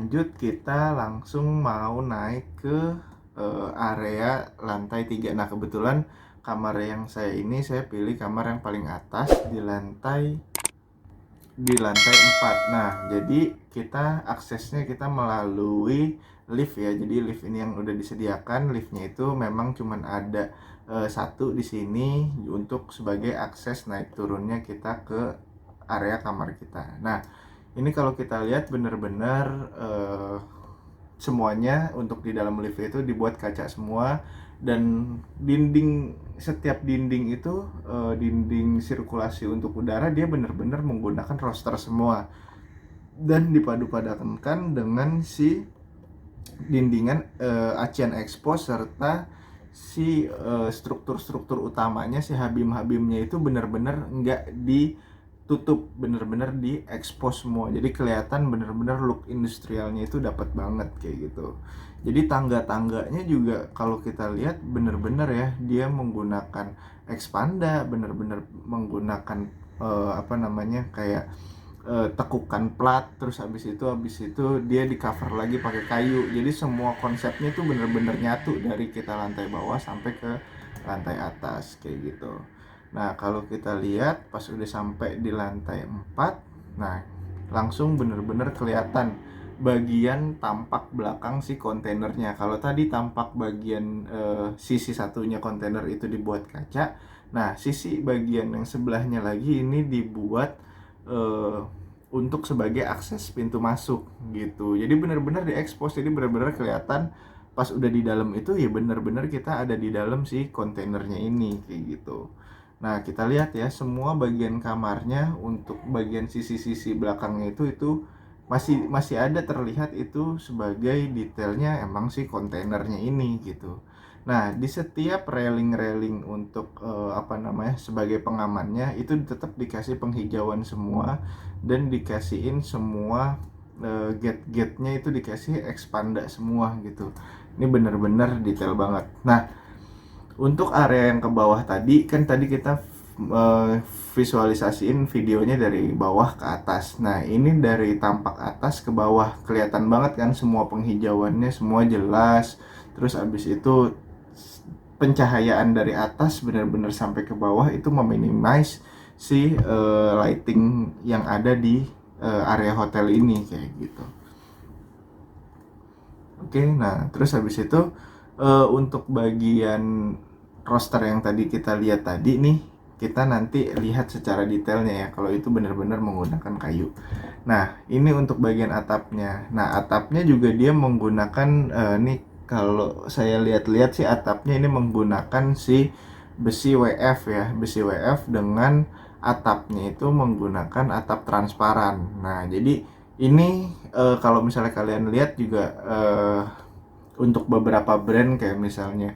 lanjut kita langsung mau naik ke area lantai 3. Nah, kebetulan kamar yang saya pilih kamar yang paling atas di lantai 4. Nah, jadi kita aksesnya kita melalui lift ya. Jadi lift ini yang udah disediakan, liftnya itu memang cuman ada satu di sini untuk sebagai akses naik turunnya kita ke area kamar kita. Nah, ini kalau kita lihat benar-benar semuanya untuk di dalam lift itu dibuat kaca semua, dan setiap dinding itu dinding sirkulasi untuk udara dia benar-benar menggunakan roster semua, dan dipadu-padankan dengan si dindingan acian expose serta si struktur-struktur utamanya, si habim-habimnya itu benar-benar nggak ditutup, benar-benar di expose semua. Jadi kelihatan benar-benar look industrialnya itu dapat banget kayak gitu. Jadi tangga-tangganya juga kalau kita lihat benar-benar ya dia menggunakan expanda, benar-benar menggunakan kayak tekukan plat, terus habis itu dia di cover lagi pakai kayu. Jadi semua konsepnya itu bener-bener nyatu dari kita lantai bawah sampai ke lantai atas kayak gitu. Nah, kalau kita lihat pas udah sampai di lantai 4, nah langsung bener-bener kelihatan bagian tampak belakang si kontainernya. Kalau tadi tampak bagian sisi satunya kontainer itu dibuat kaca, nah sisi bagian yang sebelahnya lagi ini dibuat untuk sebagai akses pintu masuk gitu. Jadi benar-benar diekspos, jadi benar-benar kelihatan pas udah di dalam itu ya benar-benar kita ada di dalam si kontainernya ini kayak gitu. Nah, kita lihat ya semua bagian kamarnya untuk bagian sisi-sisi belakangnya itu masih ada terlihat itu sebagai detailnya emang si kontainernya ini gitu. Nah, di setiap railing-railing untuk sebagai pengamannya itu tetap dikasih penghijauan semua, dan dikasihin semua gate-gate-nya itu dikasih expanda semua gitu. Ini benar-benar detail banget. Nah, untuk area yang ke bawah tadi kan tadi kita visualisasiin videonya dari bawah ke atas. Nah, ini dari tampak atas ke bawah kelihatan banget kan semua penghijauannya semua jelas. Terus abis itu pencahayaan dari atas benar-benar sampai ke bawah itu meminimize si lighting yang ada di area hotel ini kayak gitu. Oke, nah terus habis itu untuk bagian roster yang tadi kita lihat tadi nih, kita nanti lihat secara detailnya ya kalau itu benar-benar menggunakan kayu. Nah, ini untuk bagian atapnya. Nah, atapnya juga dia menggunakan nih kalau saya lihat-lihat sih atapnya ini menggunakan si besi WF ya, besi WF dengan atapnya itu menggunakan atap transparan. Nah, jadi ini kalau misalnya kalian lihat juga untuk beberapa brand kayak misalnya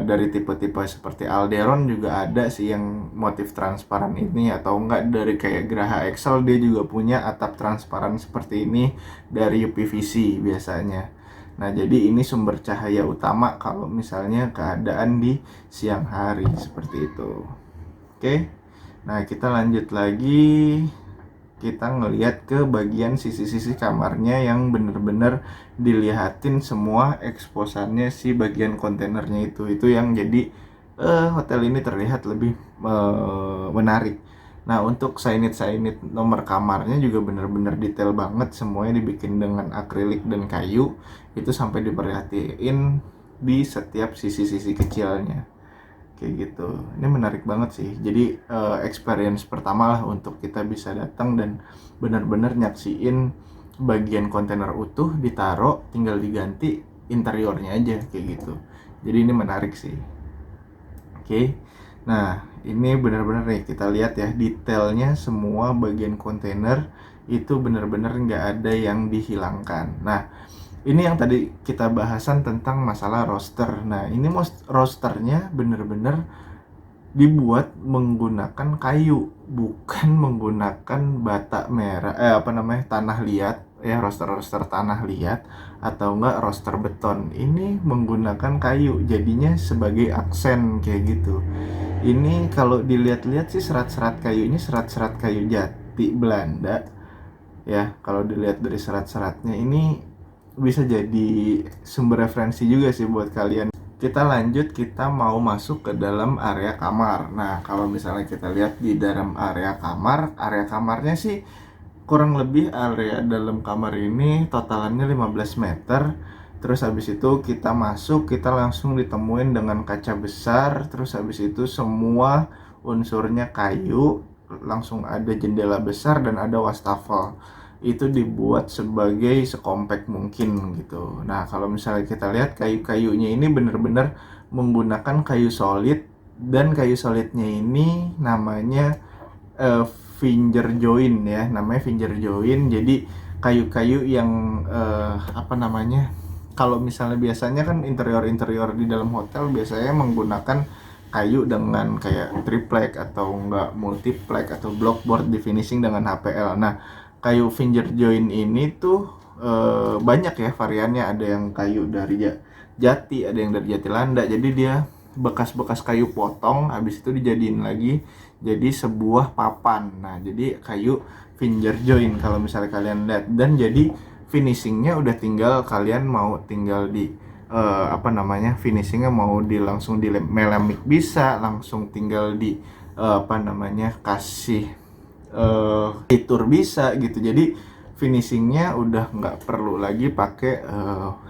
dari tipe-tipe seperti Alderon juga ada sih yang motif transparan ini, atau enggak dari kayak Graha Excel dia juga punya atap transparan seperti ini dari UPVC biasanya. Nah, jadi ini sumber cahaya utama kalau misalnya keadaan di siang hari seperti itu. Oke. Nah, kita lanjut lagi. Kita ngelihat ke bagian sisi-sisi kamarnya yang bener-bener dilihatin semua eksposannya si bagian kontainernya itu yang jadi hotel ini terlihat lebih menarik. Nah, untuk signage nomor kamarnya juga bener-bener detail banget, semuanya dibikin dengan akrilik dan kayu, itu sampai diperhatiin di setiap sisi-sisi kecilnya kayak gitu. Ini menarik banget sih. Jadi experience pertama lah untuk kita bisa datang dan benar-benar nyaksiin bagian kontainer utuh ditaruh, tinggal diganti interiornya aja kayak gitu. Jadi ini menarik sih. Oke. Nah, ini benar-benar nih kita lihat ya detailnya semua bagian kontainer itu benar-benar nggak ada yang dihilangkan. Nah, ini yang tadi kita bahasan tentang masalah roster. Nah, ini rosternya bener-bener dibuat menggunakan kayu, bukan menggunakan bata merah, tanah liat ya, roster tanah liat atau enggak roster beton. Ini menggunakan kayu, jadinya sebagai aksen kayak gitu. Ini kalau dilihat-lihat sih serat-serat kayunya serat-serat kayu jati Belanda ya. Kalau dilihat dari serat-seratnya ini bisa jadi sumber referensi juga sih buat kalian. Kita lanjut, kita mau masuk ke dalam area kamar. Nah, kalau misalnya kita lihat di dalam area kamarnya sih kurang lebih area dalam kamar ini totalannya 15 meter. Terus habis itu kita masuk, kita langsung ditemuin dengan kaca besar. Terus habis itu semua unsurnya kayu, langsung ada jendela besar dan ada wastafel. Itu dibuat sebagai sekompak mungkin gitu. Nah, kalau misalnya kita lihat kayu-kayunya ini bener-bener menggunakan kayu solid, dan kayu solidnya ini namanya eh, finger join ya, namanya finger join. Jadi kayu-kayu yang apa namanya, kalau misalnya biasanya kan interior di dalam hotel biasanya menggunakan kayu dengan kayak triplek atau enggak multiplek atau blockboard di finishing dengan HPL. Nah, kayu finger join ini tuh banyak ya variannya. Ada yang kayu dari jati, ada yang dari jati landa. Jadi dia bekas-bekas kayu potong habis itu dijadiin lagi jadi sebuah papan. Nah, jadi kayu finger join kalau misalnya kalian lihat. Dan jadi finishingnya udah tinggal kalian mau tinggal di apa namanya, finishingnya mau langsung di melamik bisa, langsung tinggal di apa namanya, kasih fitur bisa gitu. Jadi finishingnya udah nggak perlu lagi pakai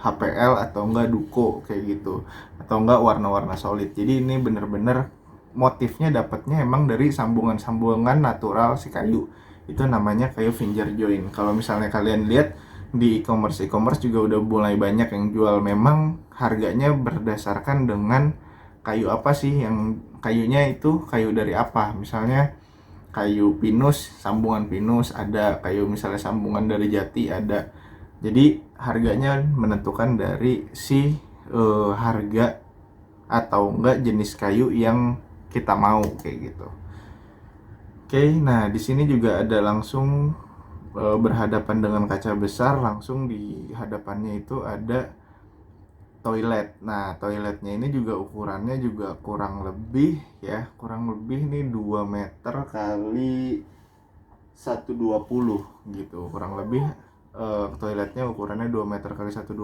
HPL atau enggak duko kayak gitu, atau enggak warna-warna solid. Jadi ini bener-bener motifnya dapatnya emang dari sambungan-sambungan natural si kayu. Itu namanya kayu finger join. Kalau misalnya kalian lihat di e-commerce juga udah mulai banyak yang jual. Memang harganya berdasarkan dengan kayu apa sih, yang kayunya itu kayu dari apa. Misalnya kayu pinus, sambungan pinus ada, kayu misalnya sambungan dari jati ada. Jadi harganya menentukan dari si harga atau enggak jenis kayu yang kita mau kayak gitu. Oke, nah di sini juga ada langsung berhadapan dengan kaca besar, langsung di hadapannya itu ada toilet. Nah, toiletnya ini juga ukurannya juga kurang lebih nih 2 meter kali 120 gitu. Kurang lebih toiletnya ukurannya 2 meter kali 120.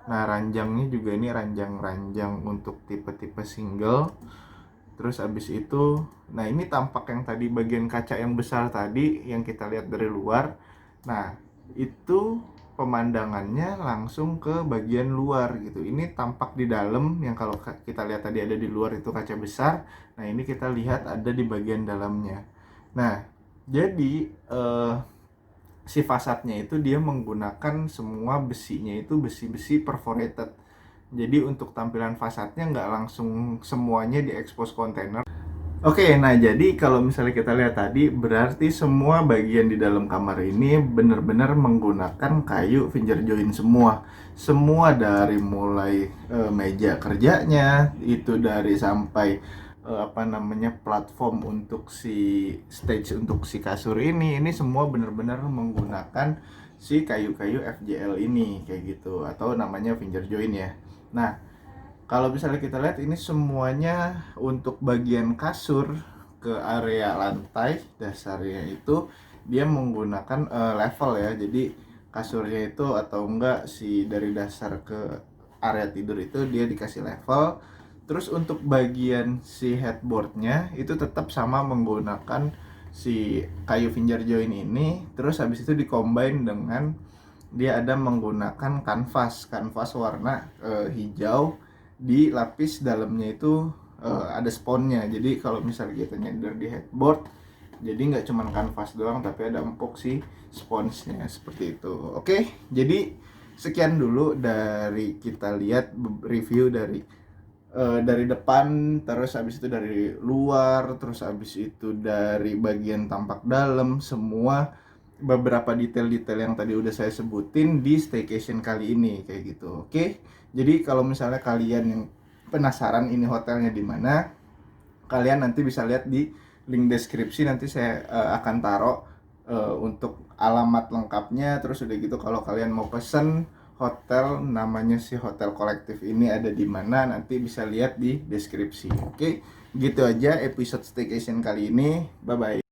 Nah, ranjangnya juga ini ranjang untuk tipe-tipe single. Terus abis itu, nah ini tampak yang tadi bagian kaca yang besar tadi yang kita lihat dari luar. Nah, itu pemandangannya langsung ke bagian luar gitu. Ini tampak di dalam, yang kalau kita lihat tadi ada di luar itu kaca besar. Nah, ini kita lihat ada di bagian dalamnya. Nah, jadi si fasadnya itu dia menggunakan semua besinya itu besi-besi perforated. Jadi untuk tampilan fasadnya nggak langsung semuanya diekspos kontainer. Oke, nah jadi kalau misalnya kita lihat tadi, berarti semua bagian di dalam kamar ini benar-benar menggunakan kayu finger join semua. Semua dari mulai meja kerjanya, itu dari sampai apa namanya, platform untuk si stage untuk si kasur ini semua benar-benar menggunakan si kayu-kayu FJL ini kayak gitu, atau namanya finger join ya. Nah, kalau misalnya kita lihat ini semuanya untuk bagian kasur ke area lantai dasarnya itu dia menggunakan level ya. Jadi kasurnya itu atau enggak si dari dasar ke area tidur itu dia dikasih level. Terus untuk bagian si headboardnya itu tetap sama menggunakan si kayu finger join ini. Terus habis itu dikombin dengan dia ada menggunakan kanvas warna hijau. Di lapis dalamnya itu ada sponnya. Jadi kalau misalnya kita nyender di headboard, jadi nggak cuma kanvas doang tapi ada empuk si sponsnya seperti itu. Oke, jadi sekian dulu dari kita lihat review dari depan, terus habis itu dari luar, terus habis itu dari bagian tampak dalam, semua beberapa detail-detail yang tadi udah saya sebutin di staycation kali ini kayak gitu. Oke. Jadi kalau misalnya kalian yang penasaran ini hotelnya di mana, kalian nanti bisa lihat di link deskripsi, nanti saya akan taruh untuk alamat lengkapnya. Terus udah gitu kalau kalian mau pesen hotel namanya si Hotel Kolektif ini ada di mana, nanti bisa lihat di deskripsi. Oke, gitu aja episode staycation kali ini. Bye bye.